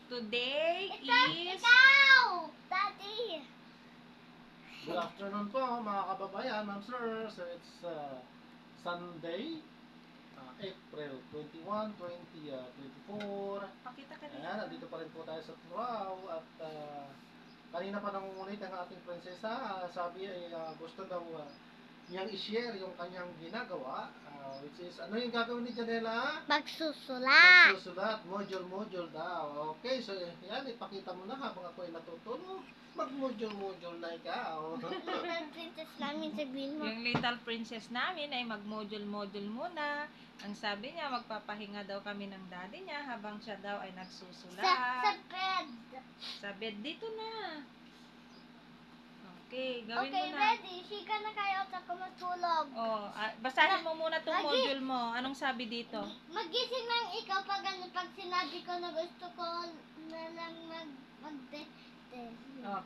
Today is... Ikaw! Daddy! Good afternoon po mga kababayan, ma'am sir. So it's Sunday, April 21, 2024. Pakita ka dito. Ayan, nandito pa rin po tayo sa Turaw at kanina pa nangungulit ang ating prinsesa. Sabi ay gusto daw niyang i-share yung kanyang ginagawa, which is, ano yung gagawin ni Janela? Magsusulat! Magsusulat, module daw. Okay, so yan, ipakita mo na habang ako ay natutulog. Mag-module na ikaw. Little princess namin sabihin mo. Yung little princess namin ay mag-module muna. Ang sabi niya, magpapahinga daw kami ng daddy niya habang siya daw ay Sa nagsusulat. bed. Sa bed dito na. Okay, gawin Okay, mo na. ready. Sika na kayo at ako matulog. Oh, basahin mo muna tong Lagi. module mo. Anong sabi dito? Magising lang ikaw pag sinabi ko na gusto ko na lang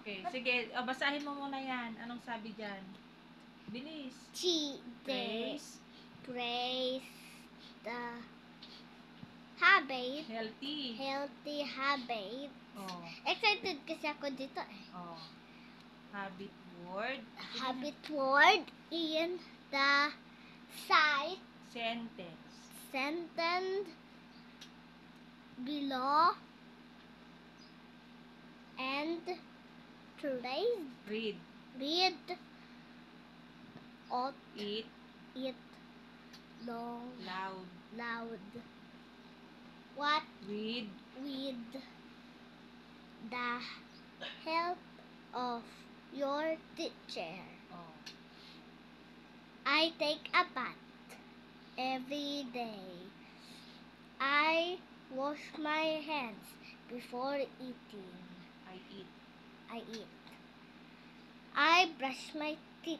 Okay, sige. Basahin mo muna yan. Anong sabi dyan? Bilis. Praise the habit, Healthy. habit. Oh, Excited kasi ako dito eh. oh. Habit word. Habit word in the site sentence below and read out Eat it long loud. what Read. with the help of your teacher. Oh. I take a bath every day. I wash my hands before eating. I eat. I brush my teeth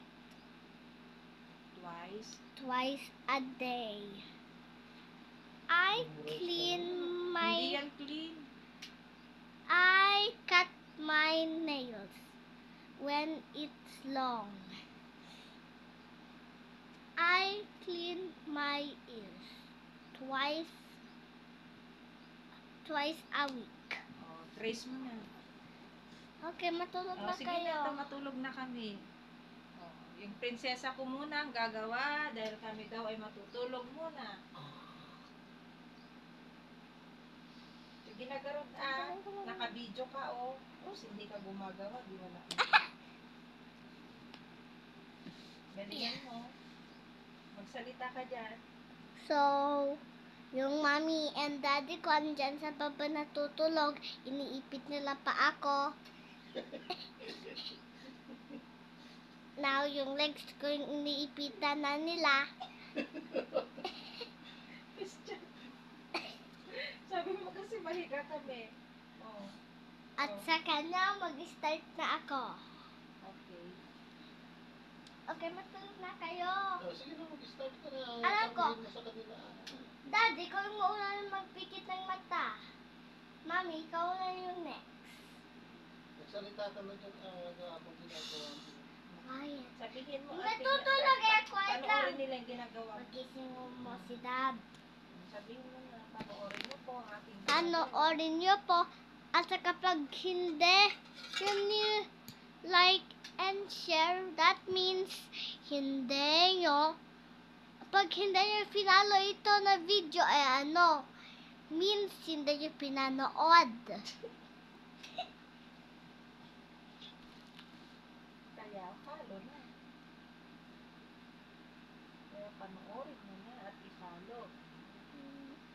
Twice a day. I clean Hindi my yan clean. I cut my nails when it's long. I clean my ears twice a week. Oh, trace mo na. Okay, matulog Oh, na sige kayo. na, matulog na kami. Oh, yung prinsesa ko muna ang gagawa dahil kami daw ay matutulog muna. Sige na, Garot, naka-video ka, oh. Tapos hindi ka gumagawa, di wala. Galingan mo. Magsalita ka dyan. So, yung mommy and daddy ko andyan sa baba natutulog, iniipit nila pa ako. Now, yung legs ko yung iniipitan na nila. Sabi mo kasi mahiga kami. Oh, At sa kanya, mag-start na ako. okay. Okay, matulog na kayo. Sige na, mag-start ka na. Alam ko. Sabihin mo sa kanila. Daddy, ikaw yung mauna na magpikit ng mata. Mami, ikaw na yung next. Nagsalita ka na dyan habang ginagawa mo. Quiet. Sabihin mo, Natutulog eh, quiet lang. panoorin nila yung ginagawa mo. Magising mo si Dad. Sabihin mo na, panoorin mo po ang aking Panoorin niyo po. At kapag hindi, can you like and share? That means hindi nyo. Pag hindi nyo pinalo ito na video, means hindi nyo pinanood. Kaya, follow na. Kaya panoorin mo na at i-follow.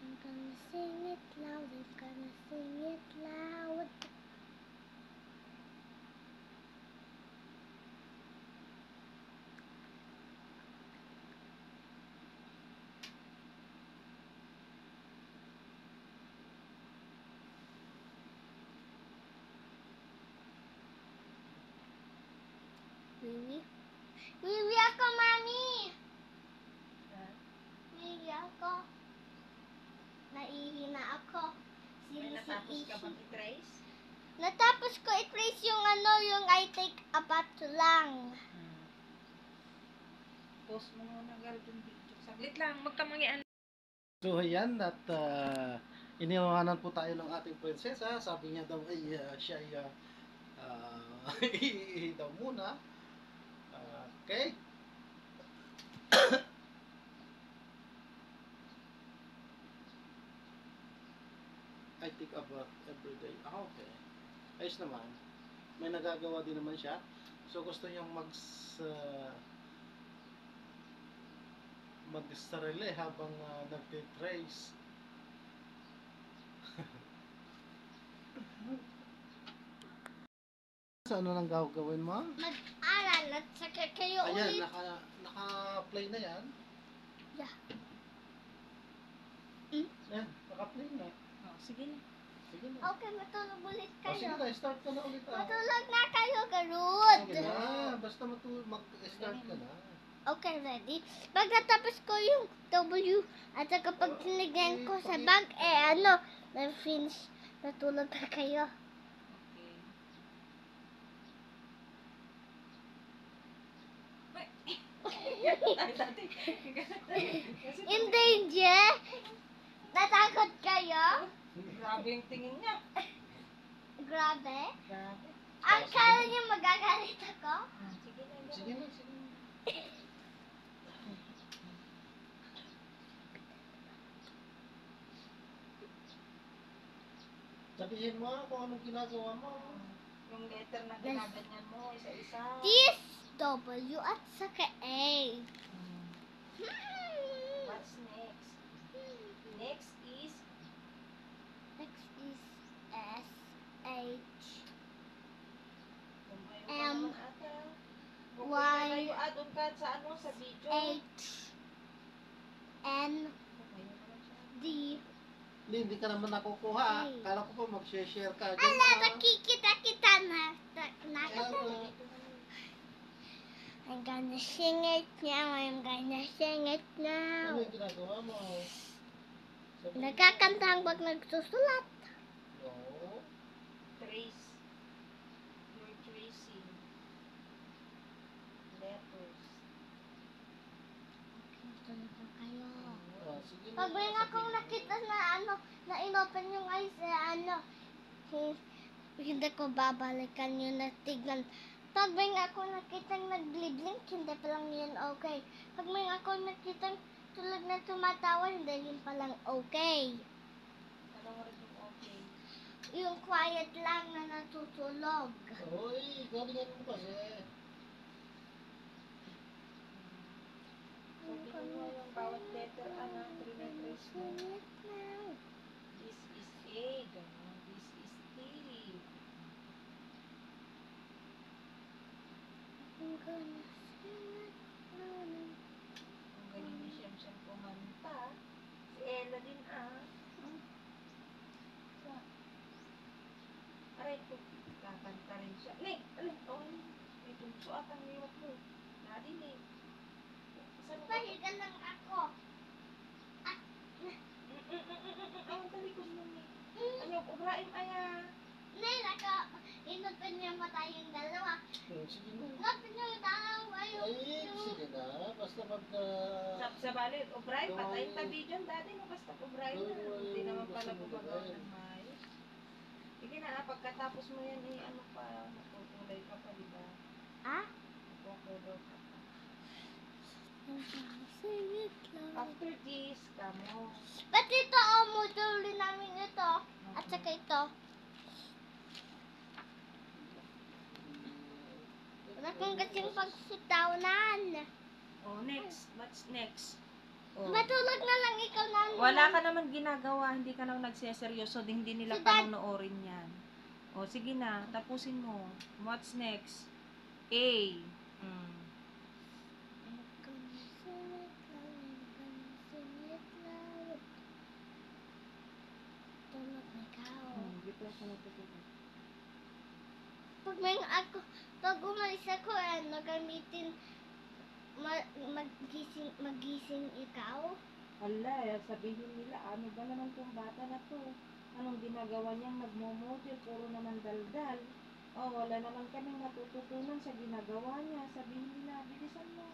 I'm gonna sing it loud, I'm gonna sing it loud. Wiwi ako, Mami! Ha? Wiwi ako. Naihina ako. May natapos ka bang i-trace? Natapos ko i-trace yung yung I take a bath lang. Post mo muna, girl, yung video. Saglit lang, magkamangian. So ayan, at iniwanan po tayo ng ating prinsesa. Sabi niya daw ay siya ay iihi daw muna. Okay? I think about every day. Okay. Ayos naman. May nagagawa din naman siya. So gusto niyang mag-sarili habang nagtitrace. Sa ano nang gagawin mo? Mag-aral at saka kayo Ayan, ulit. naka-play na yan. Yeah. Ayan, naka-play na. Oh, sige na. Sige na. Okay, matulog ulit Sige kayo. na, start ka na ulit. Matulog na kayo, Garud. Sige na, basta mag-start ka na. Okay, ready? Pag natapos ko yung W at saka pag tinigyan ko sa bag, na-finish. Natulog na kayo. Okay. Ay, dati. Kasi Hindi, Je. Natakot kayo? grabe yung tingin niya. Grabe. Grabe. Akala niyo magagalit ako? Sige na. Sige na, sige na. Sabihin mo kung anong ginagawa mo. Yung letter na ginaganyan mo, isa-isa. This W at saka A. Hmm. What's next? Next is Next is S, H, tumayo ka M, naman ata. Kung Y, kayo adon ka sa sa video. H, N, Tumayo naman siya. D. Hindi ka naman nakukuha. Hey. Kala ko pa mag-share ka. Ala, nakikita na. Ano? I'm gonna sing it now. I'm gonna sing it Ano now. yung ginagawa mo? Sabihin mo. Nagkakanta ang pag nagsusulat. No. Trace. You're tracing. Letters. Tulog na kayo. Sige na. Pag may akong nakita na na inopen yung eyes, hindi ko babalikan yun na tignan. Pag may akong nakita nag-blink, hindi pa lang yun okay. Pag may akong nakita tulog na tumatawa, hindi yun pa lang okay. Ano mo rin yung okay? Yung quiet lang na natutulog. Uy, galingan mo kasi. Sabihin mo yung bawat letter, trinatrace mo. This is A, gano'n. This is T. I'm gonna sing it now. Ang galing ni Siyam kumanta. Si Ella din, Aray ko, kakanta rin siya. Ning! Alay! Oh, may tugso at ang liwat mo. Nadinig. Saan mo ba? Pahiga lang ako. Ang talikod mo ni. Ano, ubraim aya. Nay, inopen niya mata yung dalawa. Sige na. Inopen niya yung dalawa. Ay, sige na. Basta Sa balit, ubraim, patayin ta video daddy mo basta ubraim na. Hindi naman pala gumagawa ng maayos. Sige na, pagkatapos mo yan, ano pa, nakukulay ka pa, di ba? Ah? Nakukulay ka pa. Sing it loud. After this, kamo. Ba't ito, module namin ito. At saka ito. Wala kang kasing pagsitawnan. Oh, next. What's next? Oh. Matulog na lang ikaw namin. Wala ka naman ginagawa, hindi ka naman nagseseryoso, hindi nila Si Dad- panonoorin yan. O, sige na, tapusin mo. What's next? A. Mm. I'm gonna sing it loud. I'm gonna sing it loud. Tulog na ikaw. Dito ako natutulog. Pag umalis ako, gamitin, magising ikaw. Hala, sabihin nila, ano ba naman tong bata na to? Anong ginagawa niyang nagmomodel, puro naman daldal. Oh, wala naman kaming matututunan sa ginagawa niya. Sabihin nila, bilisan mo.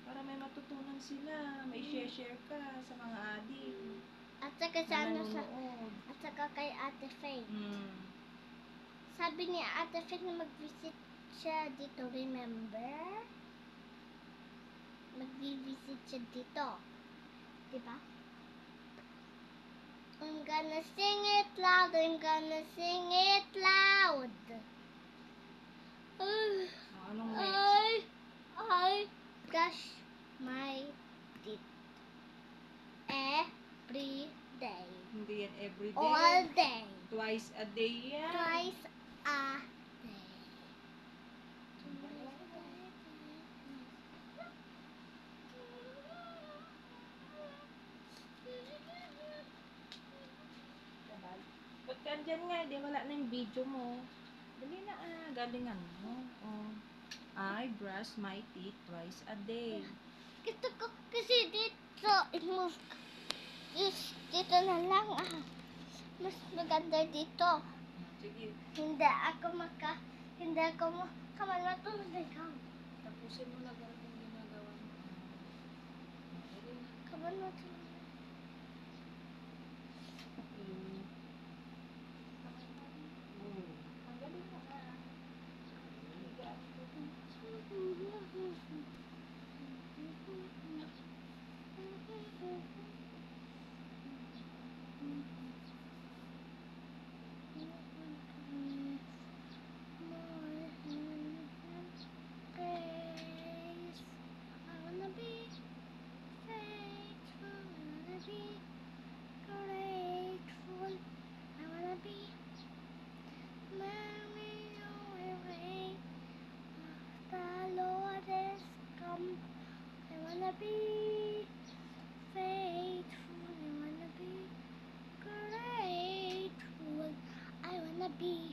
Para may matutunan sila. May share ka sa mga adik. At saka na sa ano sa... nanonood. At saka kay Ate Faye. Mm. Sabi ni Ate Faye na mag-visit siya dito, remember? Mag-visit siya dito. Diba? I'm gonna sing it loud, I'm gonna sing it loud. Anong next? I brush my teeth every day. Hindi yan everyday. All day. Twice a day yan. Twice a day. Ba't ka andyan nga? Di wala na yung video mo. Dali na galingan mo. Oh. I brush my teeth twice a day. Gusto ko kasi dito, i-move. Dito na lang Mas maganda dito. Sige, Hindi ako matulog ikaw. tapusin mo na gano'n yung ginagawa mo. Dali na. Kaman matulog. Tanggalin mo na. Higa. Be faithful, I wanna be grateful. I wanna be.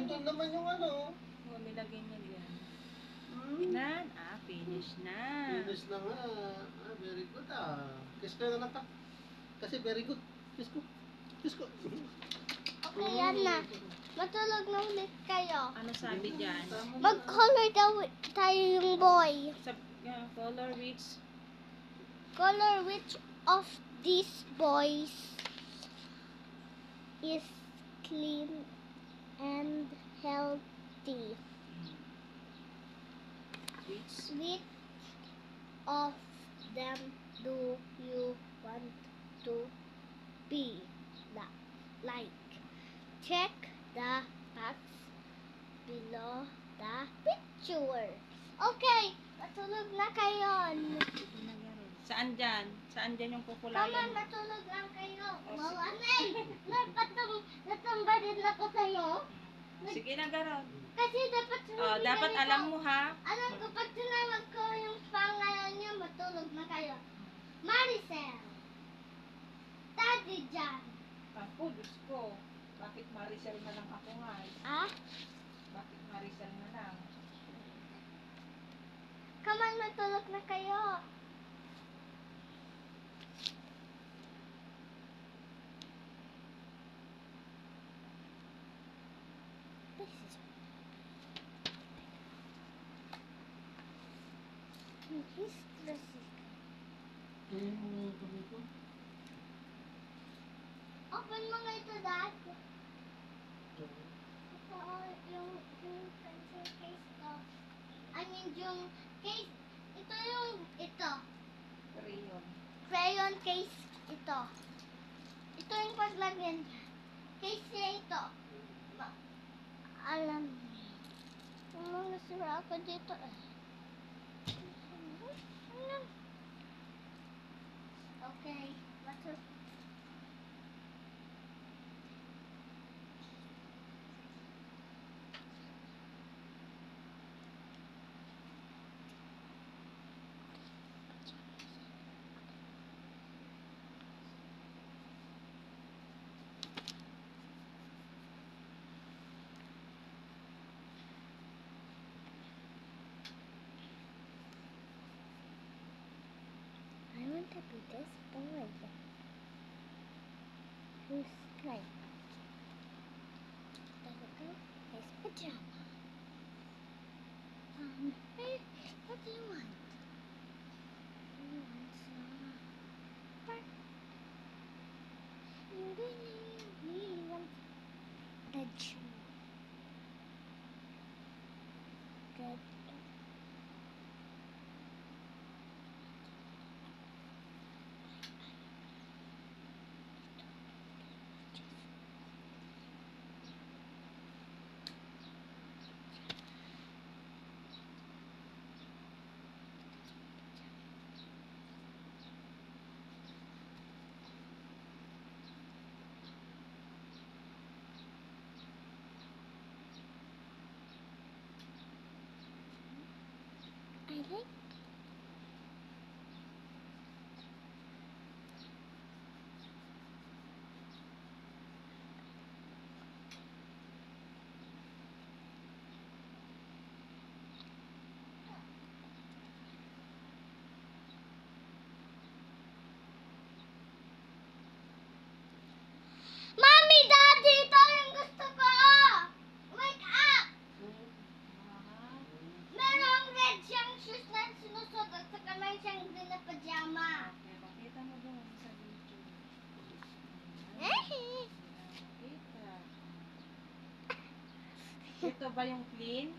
Nandun naman yung ano. Oh, nilagay niya diyan. Hmm. Tingnan. Finish na. Finish na nga. Very good Kiss ko na lang ka. Kasi very good. Kiss ko. Kiss ko. Okay, yan na. Matulog na ulit kayo. Ano sabi diyan? Tama na. Mag-color daw tayo yung boy. Color Which of these boys is clean and healthy? Which of them do you want to be like? Check the box below the picture. Okay, matulog na kayo. Saan dyan? Saan dyan yung Come kukulayan? on, matulog lang kayo. Wow, anay! Natamba din ako sa'yo. Sige na, Garon. Kasi dapat sunod Dapat alam mo, ha? Alam ko, pag tinawag ko yung pangalan niyo, matulog na kayo. Maricel. Daddy Jan. Ako, Diyos ko. Bakit Maricel na lang ako nga? Ah? Bakit Maricel na lang? Come on, matulog na kayo. This is Open mo nga ito, Dad. Ito, yung pencil case ko. I mean, yung case. Ito. Crayon. Crayon case ito. Ito yung paglagyan niya. Case niya ito. Alam niyo. Nasira ako dito eh. Okay. I want to be this boy. Who's like? There we go. His pajama. Hey, what do you want? You want some bark? You really want the chew. Good. I like. Mommy, Daddy, ito yung gusto ko! Wake up! Merong red siyang shoes na sinusot at saka may siyang green na pajama. Okay, pakita mo doon sa video. Eh? Kita. Ito ba yung clean?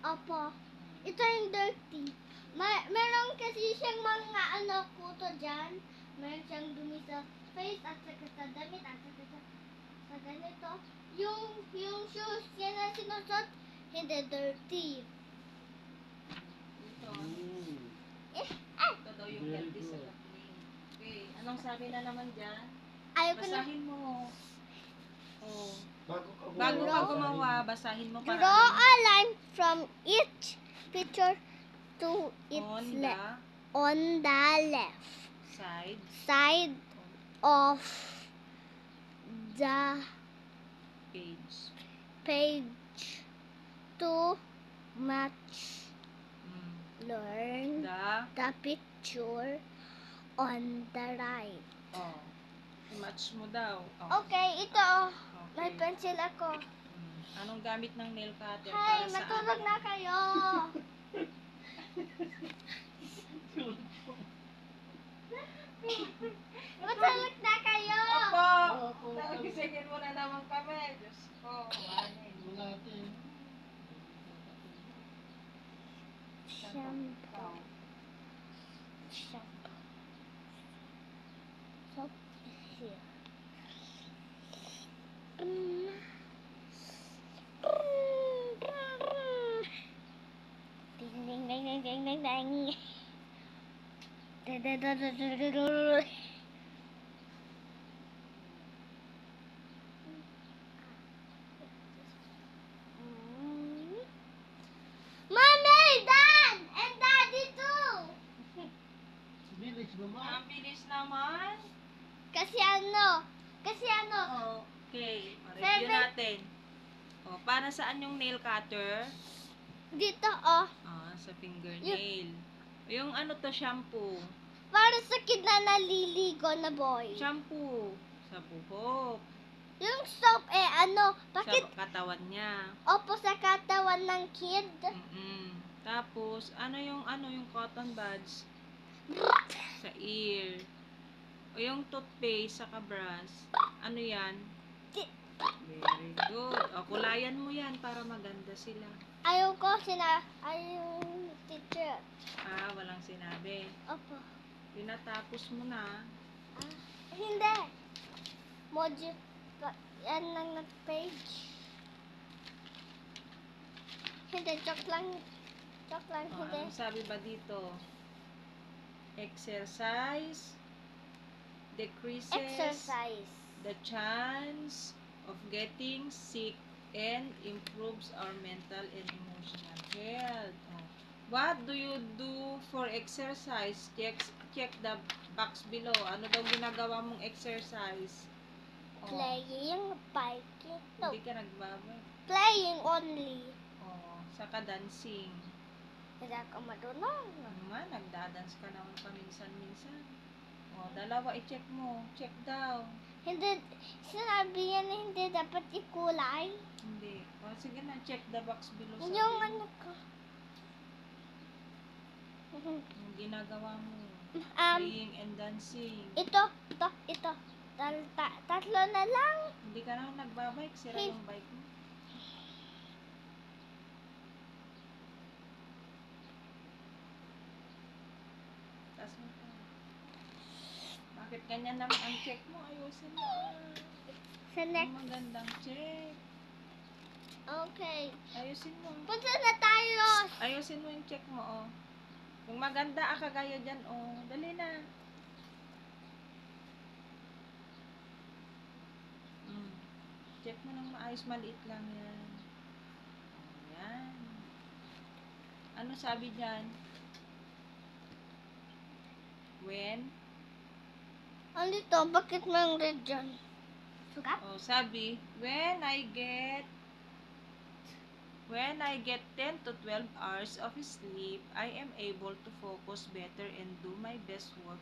Opo. Ito yung dirty. Meron kasi siyang mga kuto dyan. Meron siyang dumi sa face at saka sa damit at saka sa ganito. Yung shoes yan na sinusot, hindi dirty. Ito. Eh, Ito daw yung healthy sa clean. Okay, anong sabi na naman dyan? ayoko na. Basahin mo. Oh. Bago Bago ka gumawa, basahin mo para Draw a line from each picture to its on on the left side side of the page. page too much. Mm. Learn the picture on the right. Oh. I-match mo daw. Oh. Okay, ito oh. May Okay. pencil ako. Mm. Anong gamit ng nail cutter? Hi, Para saan? matulog na kayo. Matulog na kayo. Opo! Nagisingin mo na naman kami. Diyos ko. Wala natin. Shampoo. Shampoo. Soap is here. Ding ding ding ding ding ding ding. Da da da da da da da. Mommy, Dad, and Daddy too. Bilis naman. Ang bilis naman. Kasi ano? Okay. Review Seven. natin. Oh, para saan yung nail cutter? Dito oh. Sa fingernail. Yung ano to, shampoo. Para sa kid na naliligo na boy. Shampoo. Sa buhok. Yung soap ano? Bakit? Sa katawan niya. Opo sa katawan ng kid. Tapos, yung cotton buds sa ear. O yung toothpaste sa kabras. Ano yan? Very good. O, kulayan mo yan para maganda sila. Ayaw teacher. Walang sinabi. Opo. Tinatapos mo na. Hindi. Yan lang na page. Hindi, joke lang. Hindi. Ano sabi ba dito? Exercise decreases Exercise. the chance of getting sick and improves our mental and emotional health. What do you do for exercise? Check the box below. Ano daw ginagawa mong exercise? Playing, biking. No, Hindi ka nagbabay. playing only. Saka dancing. Hindi ako marunong. Nagdadance ka naman paminsan-minsan. Dalawa i-check mo. Check daw. Hindi, sinabi yan na hindi dapat ikulay. Hindi. Sige na, check the box below. Sabi Yung mo. ano ko. Yung ginagawa mo. Playing and dancing. Ito. Tatlo na lang. Hindi ka na nagbabike. Sira yung bike mo. Taas mo ka. Bakit ganyan naman ang check mo? Ayusin mo. Sa next. Magandang check. Okay. Ayusin mo. Punta na tayo. Ayusin mo yung check mo, Kung maganda kagaya dyan, dali na. Check mo ng maayos, maliit lang yan. Yan. Ano sabi dyan? When? Ano to? Bakit may red dyan? Sugat? Sabi, when I get 10 to 12 hours of sleep, I am able to focus better and do my best work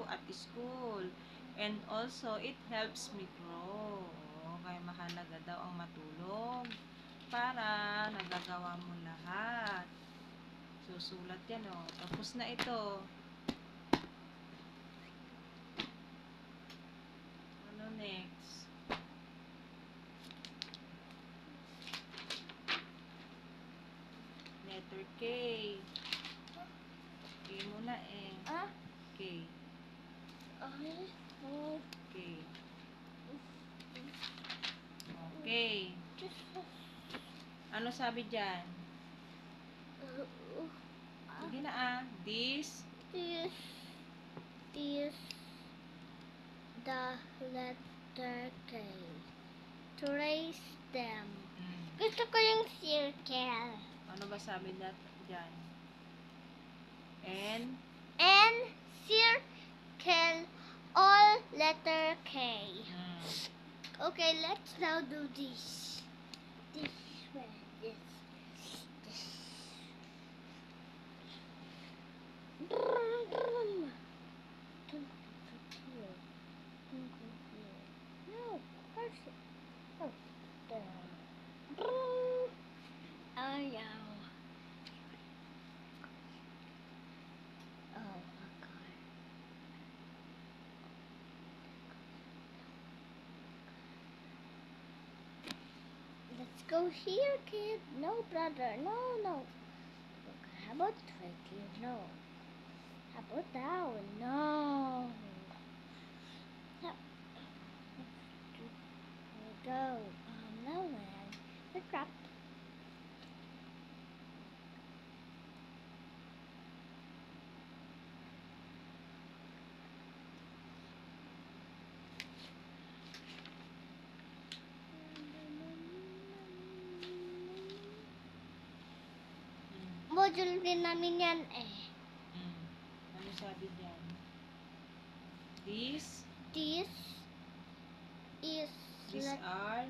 at school. And also, it helps me grow. Kaya mahalaga daw ang matulog para nagagawa mo lahat. Susulat yan, Tapos na ito. Ano next? Letter K. K muna K. K. Okay. Ano sabi dyan? Sige na This Is the letter K. Trace them. Gusto ko yung circle. Ano ba sabi dyan? And circle all letter K. Okay, let's now do this. go here, kid. No, brother. No, no. How about right here? No. How about down? No. No. There we go. No, man. The crap. Module din namin yan eh. Ano sabi diyan? This This is These are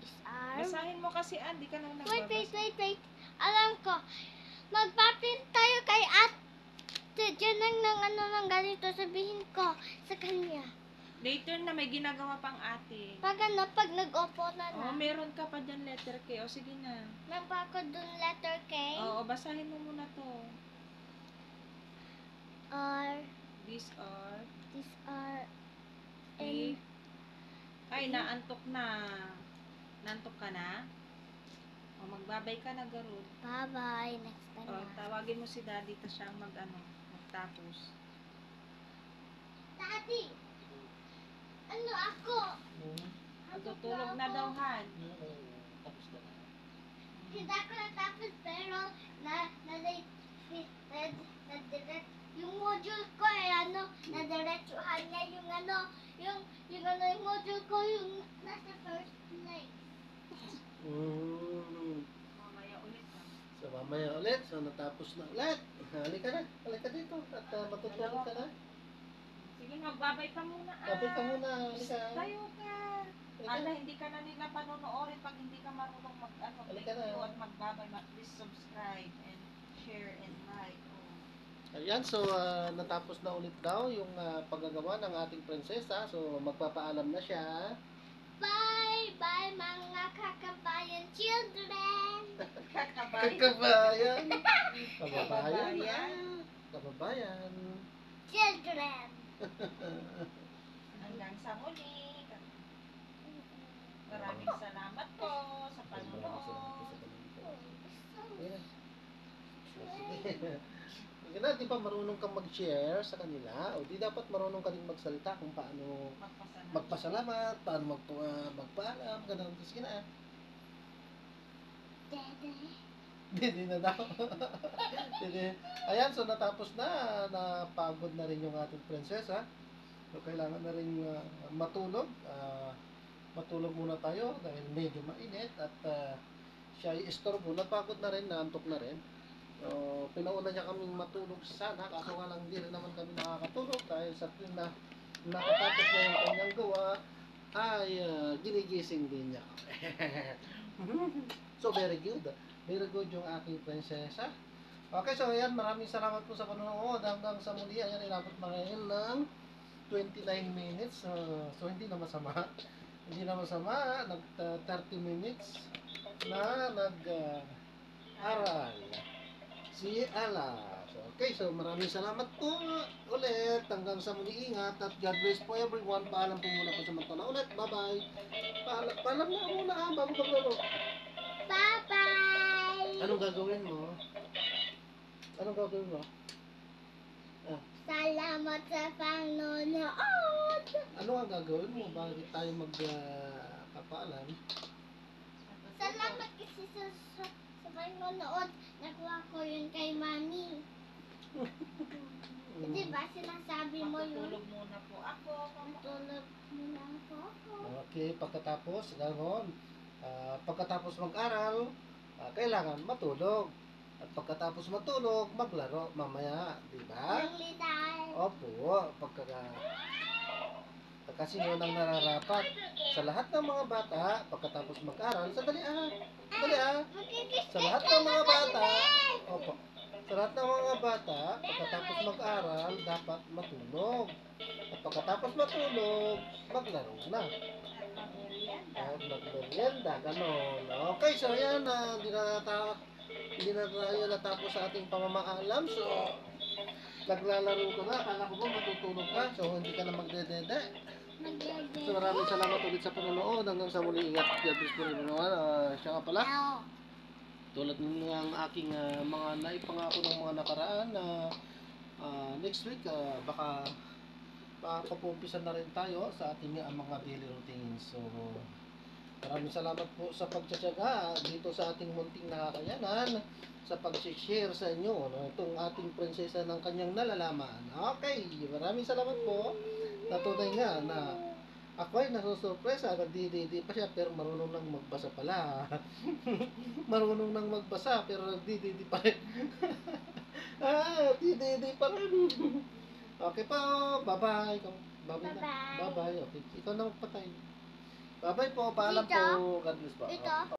is our... basahin mo kasi di ka na Wait. Alam ko. Magpaprint tayo kay ate. Diyan ng ganito. Sabihin ko sa kanya. Later na may ginagawa pang ate. Pag nag-opo na na. Meron ka pa dyan letter K. O sige na. Nagpa ko dun letter K. Oo, basahin mo muna to. R. These are These are... the... Ay, naantok na. Naantok ka na? O, magbabay ka na, Garud. Bye-bye. Next time O, na. tawagin mo si Daddy ta siyang magtapos. Daddy! Ano ako? Matutulog na daw, Han. Tapos na. Hindi ako natapos pero na-late fitted na direct yung module ko na-diretsuhan niya yung module ko yung nasa first place. Mamaya ulit ha. So mamaya ulit, so natapos na ulit. Halika dito at matutulog ka na. Sige, magbabay ka muna. Tapos ka muna, halika. Tayo ka. Ala, hindi ka na nila panonoorin pag hindi ka marunong Halika na. at magbabay. Please subscribe and share and like. Ayan, so natapos na ulit daw yung paggagawa ng ating prinsesa. So magpapaalam na siya. Bye mga kakabayan children. Kakabayan. Kababayan. Children. Hanggang sa muli. Maraming salamat po sa panonood. Sige na, di ba marunong kang mag-share sa kanila? O di dapat marunong ka din magsalita kung paano magpasalamat, paano magpaalam, gano'n. Sige na. Dede. Hindi na daw. Hindi. Ayan, so natapos na. Napagod na rin yung ating prinsesa. So kailangan na rin matulog. Matulog muna tayo dahil medyo mainit at siya ay istorbo. Napagod na rin, naantok na rin. So, pinauna niya kaming matulog sana, kaso nga lang hindi rin naman kami nakakatulog dahil sa tuwing na nakatapos na yung kanyang gawa ay ginigising din niya. So very good yung aking prinsesa. Okay, so ayan, maraming salamat po sa panonood. Hanggang sa muli, ayan, inabot na ngayon ng 29 minutes. So hindi na masama. Hindi na masama, 30 minutes na nag-aral. Si Ala. So, okay, so maraming salamat po ulit. Hanggang sa muli, ingat at God bless po everyone. Paalam po muna po sa mga na ulit. Bye-bye. Paalam na muna bago maglaro. Bye-bye. Anong gagawin mo? Salamat sa panonood. Ano ang gagawin mo? Bakit tayo magpapaalam? Salamat kasi sa panonood. Nakuha ko yun kay Mami. Diba sinasabi mo yun? Matutulog muna po ako. Matulog muna ako. Okay, pagkatapos, gano'n. Pagkatapos mag-aral, kailangan matulog. At pagkatapos matulog, maglaro mamaya, di ba? Yung litay. Opo, kasi yun ang nararapat sa lahat ng mga bata pagkatapos mag-aral. Dali sa lahat ng mga bata, opo, sa lahat ng mga bata pagkatapos mag-aral dapat matulog. At pagkatapos matulog, maglaro na. Magmerienda, gano'n. Okay, so ayan, hindi na tayo natapos sa ating pamamaalam. So, naglalaro ko na. Akala ko ba matutulog ka? So, hindi ka na magdedede. So maraming salamat ulit sa panonood. Hanggang sa muli, ingat. God bless po rin naman. Siya nga pala, tulad ng aking mga naipangako ng mga nakaraan na next week, baka makapag-umpisa na rin tayo sa ating mga daily routines. So, maraming salamat po sa pagtsatsaga dito sa ating munting nakakayanan sa pag-share sa inyo itong ating prinsesa ng kanyang nalalaman. Okay, maraming salamat po. Natunay nga na ako ay nasusurpresa, nagdi-DD pa siya pero marunong nang magbasa pala. Marunong nang magbasa pero nagdi-DD pa rin. DD pa rin. Okay po, bye-bye. Bye-bye na. Bye-bye. Bye-bye. Okay, ikaw na magpatay. Bye-bye po, paalam Dito? po. God bless po. Dito?